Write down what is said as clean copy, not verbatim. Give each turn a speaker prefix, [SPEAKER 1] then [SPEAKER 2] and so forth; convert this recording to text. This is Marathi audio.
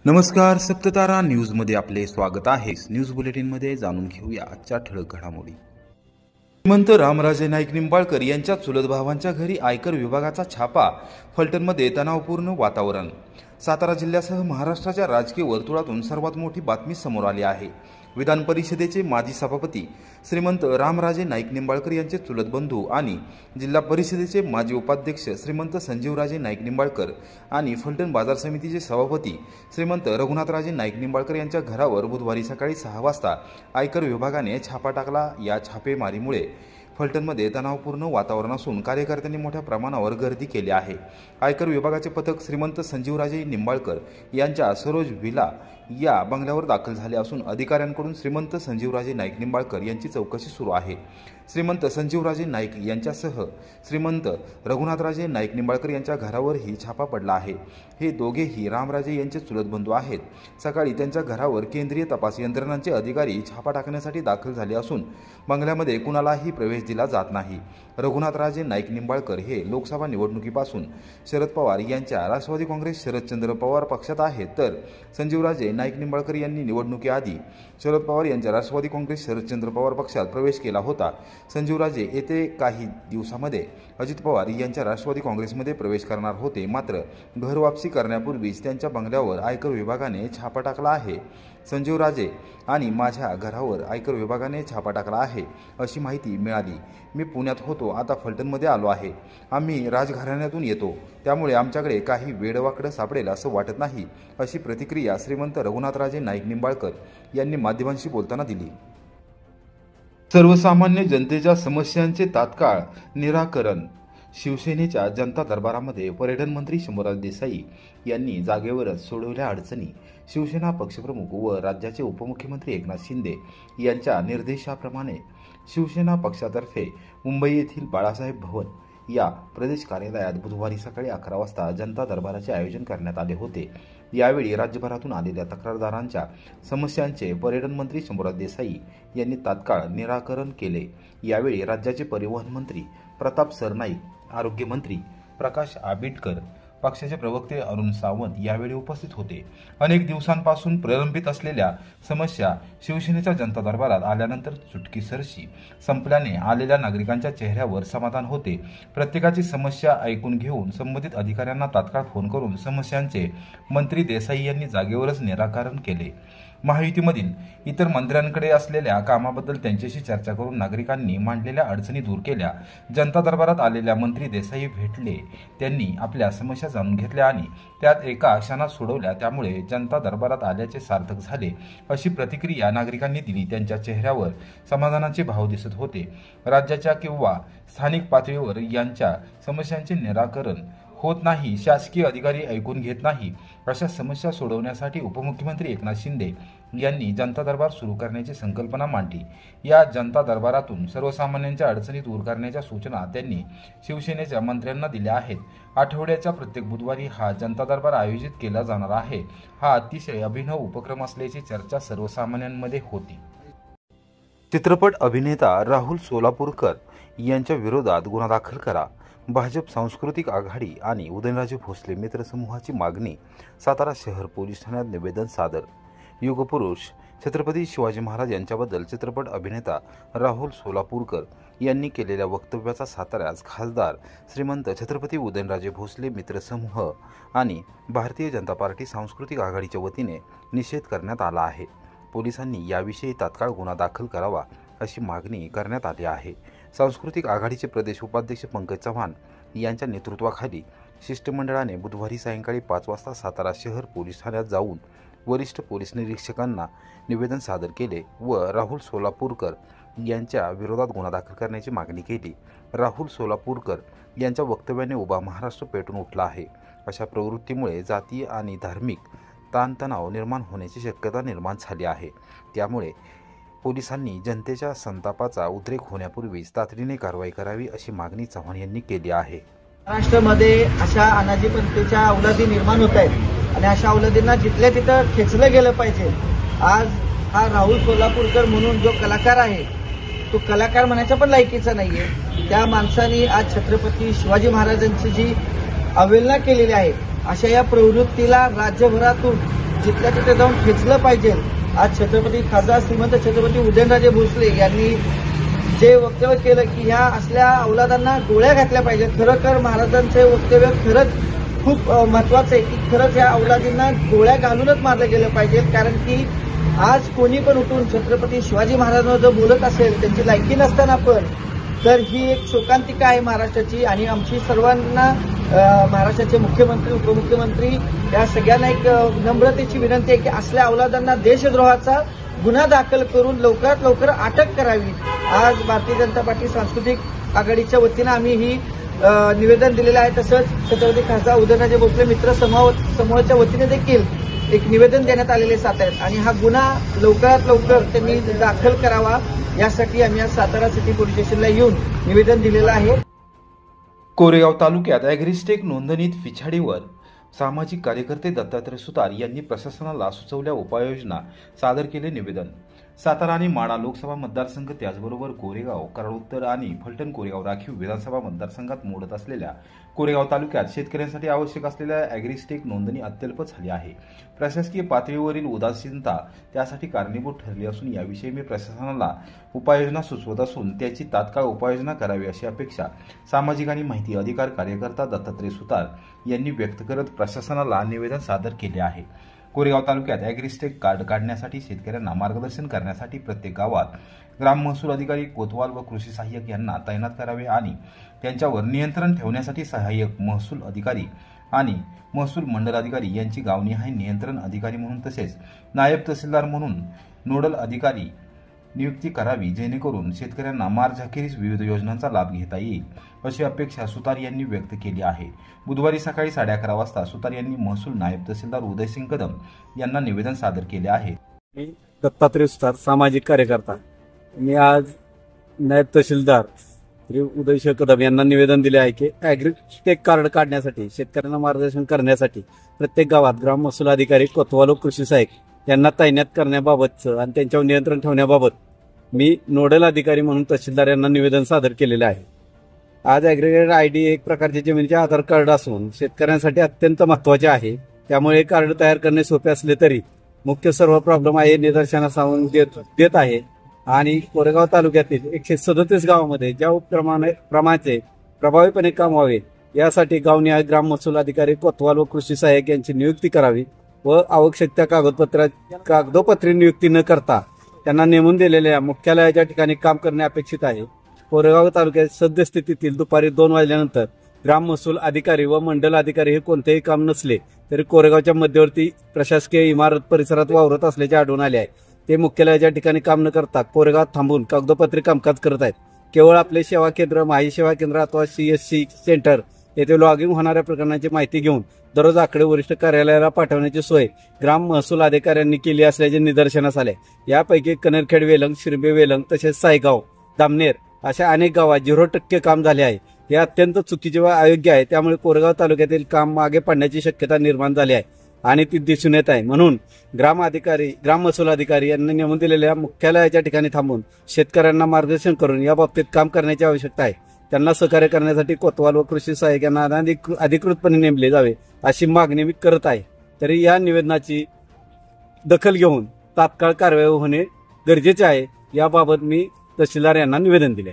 [SPEAKER 1] नमस्कार, सप्ततारा न्यूज मध्ये आपले स्वागत आहे। न्यूज बुलेटिन मध्ये जाणून घेऊया आजच्या ठळक घडामोडी। श्रीमंत रामराजे नाईक निंबाळकर यांच्या चुलत भावांच्या घरी आयकर विभागाचा छापा। फलटणमध्ये तणावपूर्ण वातावरण। सातारा जिल्ह्यासह महाराष्ट्राच्या राजकीय वर्तुळातून सर्वात मोठी बातमी समोर आली आहे। विधान परिषदेचे माजी सभापती श्रीमंत रामराजे नाईक निंबाळकर यांचे चुलत बंधू आणि जिल्हा परिषदेचे माजी उपाध्यक्ष श्रीमंत संजीवराजे नाईक निंबाळकर आणि फलटण बाजार समितीचे सभापती श्रीमंत रघुनाथराजे नाईक निंबाळकर यांच्या घरावर बुधवारी सकाळी 6 वाजता आयकर विभागाने छापा टाकला। या छापेमारीमुळे फलटणमध्ये तणावपूर्ण वातावरण असून कार्यकर्त्यांनी मोठ्या प्रमाणावर गर्दी केली आहे। आयकर विभागाचे पथक श्रीमंत संजीवराजे निंबाळकर यांच्या सरोज विला या बंगल्यावर दाखल झाले असून अधिकाऱ्यांकडून श्रीमंत संजीवराजे नाईक निंबाळकर यांची चौकशी सुरू आहे। श्रीमंत संजीवराजे नाईक यांच्यासह श्रीमंत रघुनाथराजे नाईक निंबाळकर यांच्या घरावरही छापा पडला आहे। हे दोघेही रामराजे यांचे चुलत बंधू आहेत। सकाळी त्यांच्या घरावर केंद्रीय तपास यंत्रणांचे अधिकारी छापा टाकण्यासाठी दाखल झाले असून बंगल्यामध्ये कुणालाही प्रवेश दिला जात नाही। रघुनाथराजे नाईक निंबाळकर हे लोकसभा निवडणुकीपासून शरद पवार यांच्या राष्ट्रवादी काँग्रेस शरदचंद्र पवार पक्षात आहेत, तर संजीवराजे नाईक निंबाळकर यांनी निवडणुकीआधी शरद पवार यांच्या राष्ट्रवादी काँग्रेस शरदचंद्र पवार पक्षात प्रवेश केला होता। संजीवराजे येथे काही दिवसांमध्ये अजित पवार यांच्या राष्ट्रवादी काँग्रेसमध्ये प्रवेश करणार होते, मात्र घरवापसी करण्यापूर्वीच त्यांच्या बंगल्यावर आयकर विभागाने छापा टाकला आहे। संजीवराजे आणि माझ्या घरावर आयकर विभागाने छापा टाकला आहे अशी माहिती मिळाली। मी पुण्यात होतो, आता फलटणमध्ये आलो आहे। आम्ही राजघराण्यातून येतो, त्यामुळे आमच्याकडे काही वेडवाकडं सापडेल असं वाटत नाही, अशी प्रतिक्रिया श्रीमंत रघुनाथराजे नाईक निंबाळकर यांनी माध्यमांशी बोलताना दिली। सर्वसामान्य जनतेच्या समस्यांचे तात्काळ निराकरण। शिवसेनेच्या जनता दरबारामध्ये पर्यटन मंत्री शंभूराज देसाई यांनी जागेवरच सोडवल्या अडचणी। शिवसेना पक्षप्रमुख व राज्याचे उपमुख्यमंत्री एकनाथ शिंदे यांच्या निर्देशाप्रमाणे शिवसेना पक्षातर्फे मुंबई येथील बाळासाहेब भवन या प्रदेश कार्यालयात बुधवारी सकाळी 11 वाजता जनता दरबाराचे आयोजन करण्यात आले होते। यावेळी राज्यभरातून आलेल्या तक्रारदारांच्या समस्यांचे पर्यटन मंत्री शंभूराज देसाई यांनी तात्काळ निराकरण केले। यावेळी राज्याचे परिवहन मंत्री प्रताप सरनाईक, आरोग्य मंत्री प्रकाश आंबेडकर, पक्षाचे प्रवक्ते अरुण सावंत यावेळी उपस्थित होते। अनेक दिवसांपासून प्रलंबित असलेल्या समस्या शिवसेनेच्या जनता दरबारात आल्यानंतर चुटकीसरशी संपल्याने आलेल्या नागरिकांच्या चेहऱ्यावर समाधान होते। प्रत्येकाची समस्या ऐकून घेऊन संबंधित अधिकाऱ्यांना तात्काळ फोन करून समस्यांचे मंत्री देसाई यांनी जागेवरच निराकरण केले। महायुतीमधील इतर मंत्र्यांकडे असलेल्या कामाबद्दल त्यांच्याशी चर्चा करून नागरिकांनी मांडलेल्या अडचणी दूर केल्या। जनता दरबारात आलेल्या मंत्री देसाई भेटले, त्यांनी आपल्या समस्या जाणून घेतल्या आणि त्यात एका क्षणात सोडवल्या, त्यामुळे जनता दरबारात आल्याचे सार्थक झाले, अशी प्रतिक्रिया नागरिकांनी दिली। त्यांच्या चेहऱ्यावर समाधानाचे भाव दिसत होते। राज्याच्या किंवा स्थानिक पातळीवर यांच्या समस्यांचे निराकरण होत नाही, शासकीय अधिकारी ऐकून घेत नाही, अशा समस्या सोडवण्यासाठी उपमुख्यमंत्री एकनाथ शिंदे यांनी जनता दरबार सुरू करण्याची संकल्पना मांडली। या जनता दरबारातून सर्वसामान्यांच्या अडचणी दूर करण्याच्या सूचना त्यांनी शिवसेनेच्या मंत्र्यांना दिल्या आहेत। आठवड्याच्या प्रत्येक बुधवारी हा जनता दरबार आयोजित केला जाणार आहे। हा अतिशय अभिनव उपक्रम असल्याची चर्चा सर्वसामान्यांमध्ये होती। चित्रपट अभिनेता राहुल सोलापूरकर यांच्या विरोधात गुन्हा दाखल करा। भाजप सांस्कृतिक आघाडी आणि उदयनराजे भोसले मित्रसमूहाची मागणी। सातारा शहर पोलीस ठाण्यात निवेदन सादर। युगपुरुष छत्रपती शिवाजी महाराज यांच्याबद्दल चित्रपट अभिनेता राहुल सोलापूरकर यांनी केलेल्या वक्तव्याचा साताऱ्यात खासदार श्रीमंत छत्रपती उदयनराजे भोसले मित्रसमूह आणि भारतीय जनता पार्टी सांस्कृतिक आघाडीच्या वतीने निषेध करण्यात आला आहे। पोलिसांनी याविषयी तात्काळ गुन्हा दाखल करावा अशी मागणी करण्यात आली आहे। सांस्कृतिक आघाडीचे प्रदेश उपाध्यक्ष पंकज चव्हाण यांच्या नेतृत्वाखाली शिष्टमंडळाने बुधवारी सायंकाळी 5 वाजता सातारा शहर पोलीस ठाण्यात जाऊन वरिष्ठ पोलीस निरीक्षकांना निवेदन सादर केले व राहुल सोलापूरकर यांच्या विरोधात गुन्हा दाखल करण्याची मागणी केली। राहुल सोलापूरकर यांच्या वक्तव्याने उभा महाराष्ट्र पेटून उठला आहे। अशा प्रवृत्तीमुळे जातीय आणि धार्मिक ताणतणाव निर्माण होण्याची शक्यता निर्माण झाली आहे। त्यामुळे पोलिसांनी जनतेच्या संतापाचा उद्रेक होण्यापूर्वीच तातडीने कारवाई करावी अशी मागणी चव्हाण यांनी केली आहे।
[SPEAKER 2] महाराष्ट्रामध्ये अशा अनाजीपंथीच्या अवलादी निर्माण होत आहेत आणि अशा अवलादींना जिथल्या तिथं खेचलं गेलं पाहिजे। आज हा राहुल सोलापूरकर म्हणून जो कलाकार आहे तो कलाकार म्हणायचा पण लायकीचा नाहीये। त्या माणसाने आज छत्रपती शिवाजी महाराजांची जी अवहेलना केलेली आहे अशा या प्रवृत्तीला राज्यभरातून जिथल्या तिथे जाऊन खेचलं पाहिजे. आज छत्रपती खासदार श्रीमंत छत्रपती उदयनराजे भोसले यांनी जे वक्तव्य केलं की ह्या असल्या अवलादांना गोळ्या घातल्या पाहिजेत. खरं महाराजांचे वक्तव्य खरंच खूप महत्वाचं आहे की खरंच या अवलादींना गोळ्या घालूनच मारलं गेलं पाहिजे. कारण की आज कोणी पण उठून छत्रपती शिवाजी महाराजांवर जर बोलत असेल त्यांची लायकी नसताना पण तर ही एक शोकांतिका आहे महाराष्ट्राची. आणि आमची सर्वांना महाराष्ट्राचे मुख्यमंत्री उपमुख्यमंत्री या सगळ्यांना एक नम्रतेची विनंती आहे की असल्या अवलादांना देशद्रोहाचा गुन्हा दाखल करून लवकरात लवकर अटक करावी. आज भारतीय जनता पार्टी सांस्कृतिक आघाडीच्या वतीनं आम्ही ही निवेदन दिलेलं आहे. तसंच छत्रपती खासदार उदयनराजे भोसले मित्र समूहाच्या वतीने देखील एक निवेदन देण्यात आलेले साताऱ्यात आणि हा गुन्हा लवकरात लवकर त्यांनी दाखल करावा यासाठी आम्ही आज सातारा सिटी पोलीस स्टेशनला येऊन निवेदन दिलेलं आहे.
[SPEAKER 1] कोरेगाव तालुक्यात ॲग्रिस्टेक नोंदणीत पिछाडीवर सामाजिक कार्यकर्ते दत्तात्रय सुतार यांनी प्रशासनाला सुचवल्या उपाययोजना सादर केले. निवेदन सातारा आणि माढा लोकसभा मतदारसंघ त्याचबरोबर कोरेगाव, कराड उत्तर आणि फलटण कोरेगाव राखीव विधानसभा मतदारसंघात मोडत असलेल्या कोरेगाव तालुक्यात शेतकऱ्यांसाठी आवश्यक असलेल्या ॲग्रिस्टेक नोंदणी अत्यल्प झाली आहे. प्रशासकीय पातळीवरील उदासीनता त्यासाठी कारणीभूत ठरली असून याविषयी मी प्रशासनाला उपाययोजना सुचवत असून त्याची तात्काळ उपाययोजना करावी अशी अपेक्षा सामाजिक आणि माहिती अधिकार कार्यकर्ता दत्तात्रय सुतार यांनी व्यक्त करत प्रशासनाला निवेदन सादर केले आहे. कोरेगाव तालुक्यात ॲग्रिस्टेक कार्ड काढण्यासाठी शेतकऱ्यांना मार्गदर्शन करण्यासाठी प्रत्येक गावात ग्राम महसूल अधिकारी, कोतवाल व कृषी सहाय्यक यांना तैनात करावे आणि त्यांच्यावर नियंत्रण ठेवण्यासाठी सहाय्यक महसूल अधिकारी आणि महसूल मंडल अधिकारी यांची गावनिहाय नियंत्रण अधिकारी म्हणून तसेच नायब तहसीलदार म्हणून नोडल अधिकारी नियुक्ती करावी जेणेकरून शेतकऱ्यांना मार्च अखेरीस विविध योजनांचा लाभ घेता येईल अशी अपेक्षा सुतार यांनी व्यक्त केली आहे. बुधवारी सकाळी 11:30 वाजता सुतार यांनी महसूल नायब तहसीलदार उदयसिंग कदम यांना निवेदन सादर केले आहे.
[SPEAKER 3] मी दत्तात्रय सुतार सामाजिक कार्यकर्ता. मी आज नायब तहसीलदार श्री उदयसिंग कदम यांना निवेदन दिले आहे की ॲग्रिस्टेक कार्ड काढण्यासाठी शेतकऱ्यांना मार्गदर्शन करण्यासाठी प्रत्येक गावात ग्राम महसूल अधिकारी, कोतवाल, कृषी सहाय्यक यांना तैनात करण्याबाबतचं आणि त्यांच्यावर नियंत्रण ठेवण्याबाबत मी नोडल अधिकारी म्हणून तहसीलदार यांना निवेदन सादर केलेले आहे. आज ॲग्रिगेटेड आयडी एक प्रकारचे जमिनीचे आधार कार्ड असून शेतकऱ्यांसाठी अत्यंत महत्त्वाचे आहे. त्यामुळे कार्ड तयार करणे सोपे असले तरी मुख्य सर्व प्रॉब्लेम आहे निदर्शनास आणून देत आहे. आणि कोरेगाव तालुक्यातील 137 गावांमध्ये ज्या प्रमाणाचे प्रभावीपणे काम व्हावे यासाठी गावनिहाय ग्राम महसूल अधिकारी, कोतवाल व कृषी सहाय्यक यांची नियुक्ती करावी व आवश्यक त्या कागदोपत्री नियुक्ती न करता त्यांना नेमून दिलेल्या मुख्यालयाच्या ठिकाणी काम करणे अपेक्षित आहे. कोरेगाव तालुक्यात सद्यस्थितीतील दुपारी 2 वाजल्यानंतर ग्राम महसूल अधिकारी व मंडल अधिकारी हे कोणतेही काम नसले तरी कोरेगावच्या मध्यवर्ती प्रशासकीय इमारत परिसरात वावरत असल्याचे आढळून आले आहे. ते मुख्यालयाच्या ठिकाणी काम न करता कोरेगावात थांबून कागदोपत्री कामकाज करत आहेत. केवळ आपले सेवा केंद्र, माही सेवा केंद्र अथवा CSC सेंटर येथे लॉगिंग होणाऱ्या प्रकरणाची माहिती घेऊन दररोज आकडे वरिष्ठ कार्यालयाला पाठवण्याची सोय ग्राम महसूल अधिकाऱ्यांनी केली असल्याचे निदर्शनास आले. यापैकी कनेरखेड वेलंग, शिरबे वेलंग तसेच सायगाव, दामनेर अशा अनेक गावात 0% काम झाले आहे. हे अत्यंत चुकीचे व अयोग्य आहे. त्यामुळे कोरेगाव तालुक्यातील काम मागे पडण्याची शक्यता निर्माण झाली आहे आणि ती दिसून येत आहे. म्हणून ग्राम महसूल अधिकारी यांनी नेमून दिलेल्या मुख्यालयाच्या ठिकाणी थांबून शेतकऱ्यांना मार्गदर्शन करून याबाबतीत काम करण्याची आवश्यकता आहे. त्यांना सहकार्य करण्यासाठी कोतवाल व कृषी सहाय्यक यांना अधिकृतपणे नेमले जावे अशी मागणी मी करत आहे. तरी या निवेदनाची दखल घेऊन तात्काळ कारवाई होणे गरजेचे आहे. याबाबत मी तहसीलदार यांना निवेदन दिले.